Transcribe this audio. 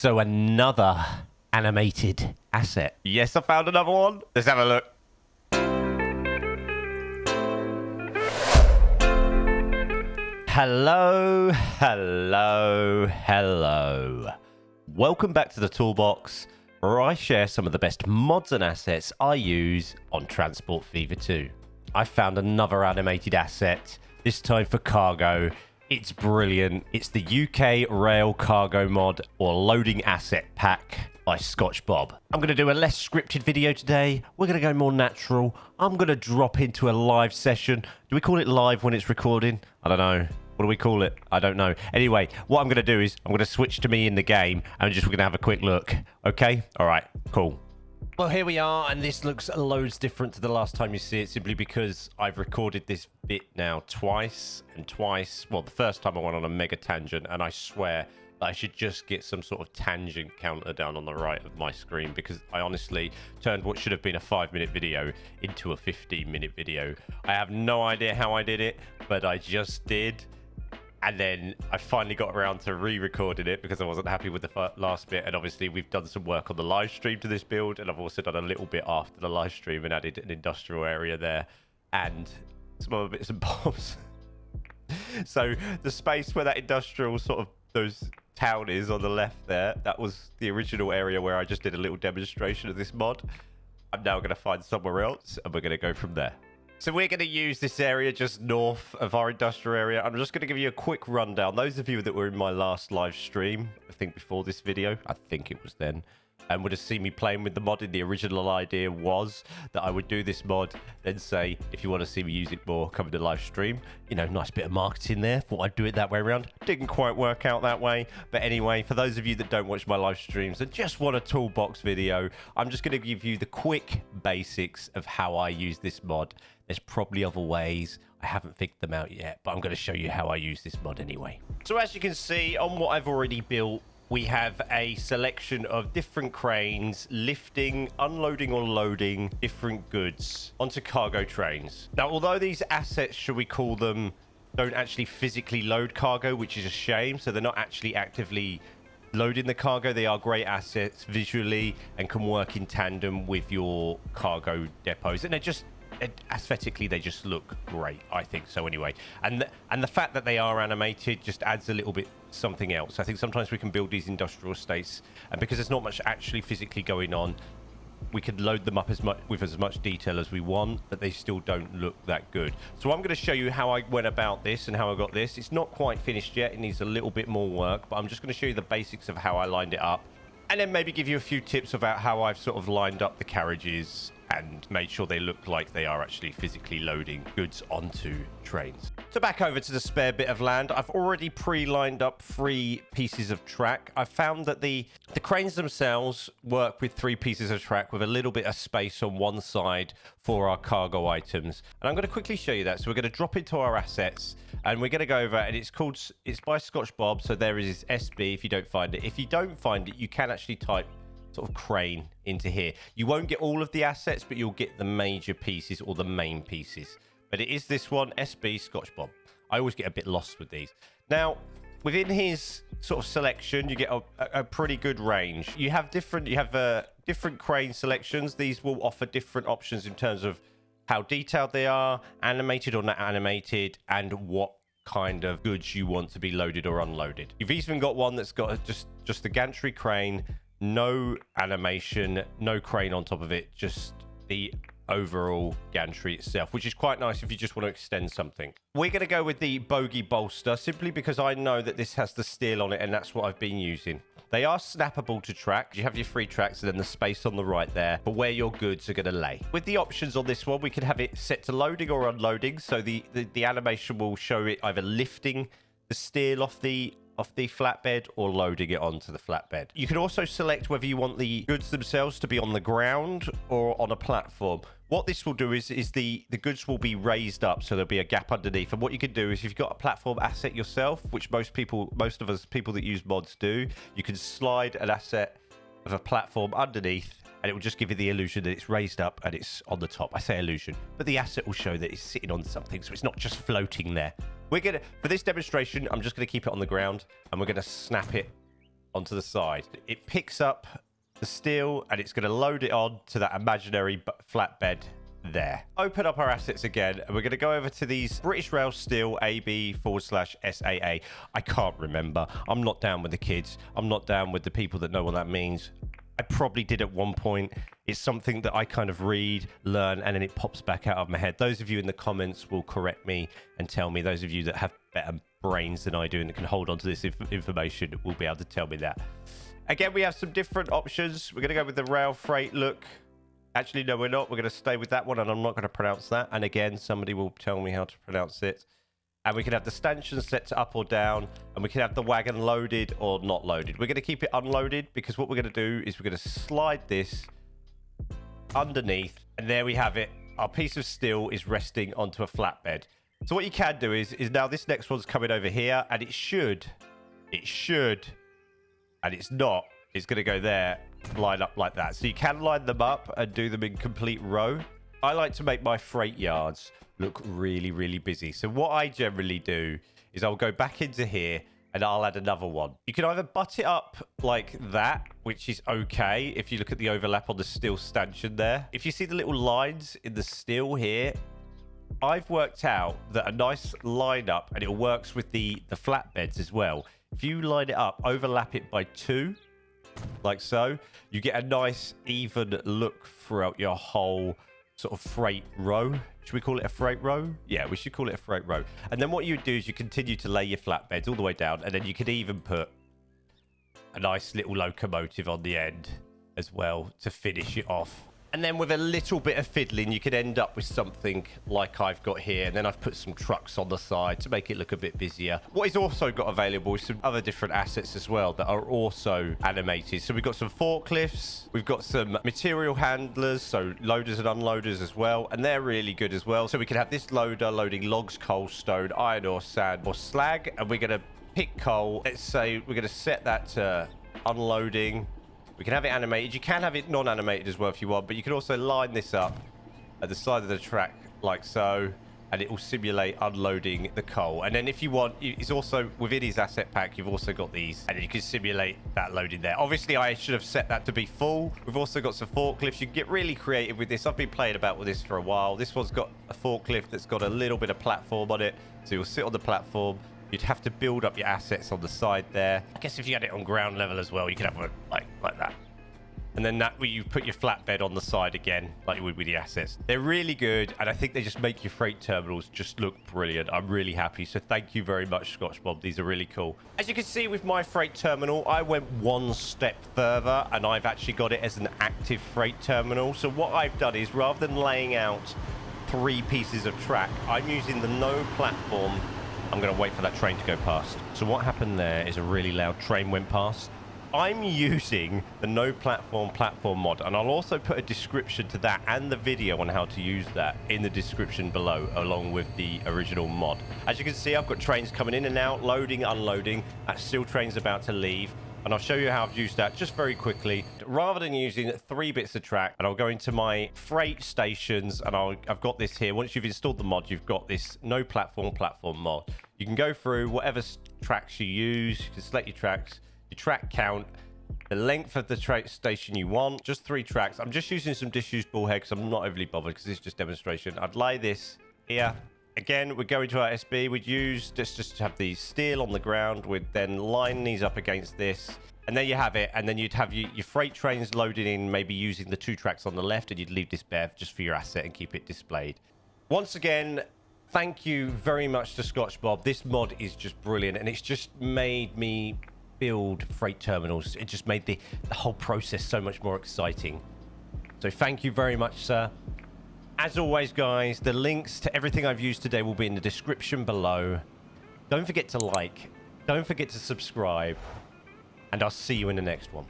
So another animated asset. Yes, I found another one. Let's have a look. Hello. Welcome back to the Toolbox, where I share some of the best mods and assets I use on Transport Fever 2. I found another animated asset, this time for cargo. It's brilliant. It's the UK Rail Cargo Mod or Loading Asset Pack by Scotchbob. I'm going to do a less scripted video today. We're going to go more natural. I'm going to drop into a live session. Do we call it live when it's recording? I don't know. What do we call it? I don't know. Anyway, what I'm going to do is I'm going to switch to me in the game and we're going to have a quick look. Okay? All right. Cool. Well, here we are, and this looks loads different to the last time you see it, simply because I've recorded this bit now twice. Well, the first time I went on a mega tangent, and I swear that I should just get some sort of tangent counter down on the right of my screen, because I honestly turned what should have been a 5-minute video into a 15-minute video. I have no idea how I did it, but I just did. And then I finally got around to re-recording it because I wasn't happy with the last bit. And obviously we've done some work on the live stream to this build. And I've also done a little bit after the live stream and added an industrial area there and some other bits and bobs. So the space where that industrial sort of those town is on the left there, that was the original area where I just did a little demonstration of this mod. I'm now going to find somewhere else and we're going to go from there. So we're going to use this area just north of our industrial area. I'm just going to give you a quick rundown. Those of you that were in my last live stream, I think before this video, I think it was then, and would have seen me playing with the mod. And the original idea was that I would do this mod, then say, if you want to see me use it more, come to the live stream. You know, nice bit of marketing there. Thought I'd do it that way around. Didn't quite work out that way. But anyway, for those of you that don't watch my live streams and just want a toolbox video, I'm just going to give you the quick basics of how I use this mod. There's probably other ways. I haven't figured them out yet, but I'm going to show you how I use this mod anyway. So as you can see on what I've already built, we have a selection of different cranes lifting, unloading or loading different goods onto cargo trains. Now, although these assets, should we call them, don't actually physically load cargo, which is a shame. So they're not actually actively loading the cargo. They are great assets visually and can work in tandem with your cargo depots. And they're just, aesthetically, they just look great, I think so anyway. And the fact that they are animated just adds a little bit something else. I think sometimes we can build these industrial estates, and because there's not much actually physically going on, we can load them up with as much detail as we want, but they still don't look that good. So I'm going to show you how I went about this and how I got this. It's not quite finished yet. It needs a little bit more work, but I'm just going to show you the basics of how I lined it up, and then maybe give you a few tips about how I've sort of lined up the carriages and made sure they look like they are actually physically loading goods onto trains. So back over to the spare bit of land, I've already pre-lined up 3 pieces of track. I found that the cranes themselves work with 3 pieces of track with a little bit of space on one side for our cargo items. And I'm going to quickly show you that. So we're going to drop into our assets and we're going to go over, and it's by Scotchbob. So there is SB if you don't find it. If you don't find it, you can actually type sort of crane into here. You won't get all of the assets, but you'll get the major pieces or the main pieces. But it is this one, SB Scotchbob. I always get a bit lost with these. Now, within his sort of selection, you get a pretty good range. You have different crane selections. These will offer different options in terms of how detailed they are, animated or not animated, and what kind of goods you want to be loaded or unloaded. You've even got one that's got just the gantry crane, no animation, no crane on top of it, just the overall gantry itself, which is quite nice if you just want to extend something. We're going to go with the bogie bolster simply because I know that this has the steel on it, and that's what I've been using. They are snappable to track. You have your 3 tracks and then the space on the right there for where your goods are going to lay. With the options on this one, we can have it set to loading or unloading. So the animation will show it either lifting the steel off the flatbed or loading it onto the flatbed. You can also select whether you want the goods themselves to be on the ground or on a platform. What this will do is the goods will be raised up, so there'll be a gap underneath. And what you can do is, if you've got a platform asset yourself, which most of us people that use mods do, you can slide an asset of a platform underneath, and it will just give you the illusion that it's raised up and it's on the top. I say illusion, but the asset will show that it's sitting on something, so it's not just floating there. For this demonstration, I'm just going to keep it on the ground, and we're going to snap it onto the side. It picks up the steel and it's going to load it on to that imaginary flatbed there. Open up our assets again and we're going to go over to these British Rail Steel AB/SAA. I can't remember. I'm not down with the kids. I'm not down with the people that know what that means. I probably did at one point. It's something that I kind of read, learn, and then it pops back out of my head. Those of you in the comments will correct me and tell me. Those of you that have better brains than I do and that can hold on to this information will be able to tell me that. Again, we have some different options. We're going to go with the rail freight look. Actually, no, we're not. We're going to stay with that one, and I'm not going to pronounce that. And again, somebody will tell me how to pronounce it. And we can have the stanchion set to up or down, and we can have the wagon loaded or not loaded. We're going to keep it unloaded because what we're going to do is we're going to slide this underneath, and there we have it. Our piece of steel is resting onto a flatbed. So what you can do is now this next one's coming over here, and it should, and it's not. It's going to go there, line up like that. So you can line them up and do them in complete row. I like to make my freight yards look really, really busy. So what I generally do is I'll go back into here and I'll add another one. You can either butt it up like that, which is okay if you look at the overlap on the steel stanchion there. If you see the little lines in the steel here, I've worked out that a nice line up, and it works with the flatbeds as well. If you line it up, overlap it by 2, like so, you get a nice even look throughout your whole sort of freight row. Should we call it a freight row? Yeah, we should call it a freight row. And then what you do is you continue to lay your flatbeds all the way down, and then you could even put a nice little locomotive on the end as well to finish it off. And then with a little bit of fiddling, you could end up with something like I've got here. And then I've put some trucks on the side to make it look a bit busier. What he's also got available is some other different assets as well that are also animated. So we've got some forklifts. We've got some material handlers, so loaders and unloaders as well. And they're really good as well. So we can have this loader loading logs, coal, stone, iron ore, sand, or slag. And we're going to pick coal. Let's say we're going to set that to unloading. We can have it animated. You can have it non-animated as well if you want, but you can also line this up at the side of the track like so, and it will simulate unloading the coal. And then if you want, it's also within his asset pack, you've also got these, and you can simulate that loading there. Obviously, I should have set that to be full. We've also got some forklifts. You can get really creative with this. I've been playing about with this for a while. This one's got a forklift that's got a little bit of platform on it, so you'll sit on the platform. You'd have to build up your assets on the side there. I guess if you had it on ground level as well, you could have one like that. And then that way you put your flatbed on the side again, like you would with your assets. They're really good, and I think they just make your freight terminals just look brilliant. I'm really happy. So thank you very much, Scotchbob. These are really cool. As you can see with my freight terminal, I went one step further, and I've actually got it as an active freight terminal. So what I've done is, rather than laying out 3 pieces of track, I'm using the no platform. I'm going to wait for that train to go past. So what happened there is a really loud train went past. I'm using the no platform mod, and I'll also put a description to that and the video on how to use that in the description below, along with the original mod. As you can see, I've got trains coming in and out, loading, unloading. That steel train's about to leave, and I'll show you how I've used that just very quickly. Rather than using 3 bits of track, and I'll go into my freight stations, and I've got this here. Once you've installed the mod, you've got this no platform mod. You can go through whatever tracks you use. You can select your tracks, your track count, the length of the station you want. Just 3 tracks. I'm just using some disused bullhead because I'm not overly bothered because it's just demonstration. I'd lay this here. Again, we're going to our SB. We'd use just to have the steel on the ground. We'd then line these up against this. And there you have it. And then you'd have your freight trains loaded in, maybe using the 2 tracks on the left, and you'd leave this bare just for your asset and keep it displayed. Once again, thank you very much to Scotchbob. This mod is just brilliant, and it's just made me build freight terminals. It just made the whole process so much more exciting. So thank you very much, sir. As always, guys, the links to everything I've used today will be in the description below. Don't forget to like, don't forget to subscribe, and I'll see you in the next one.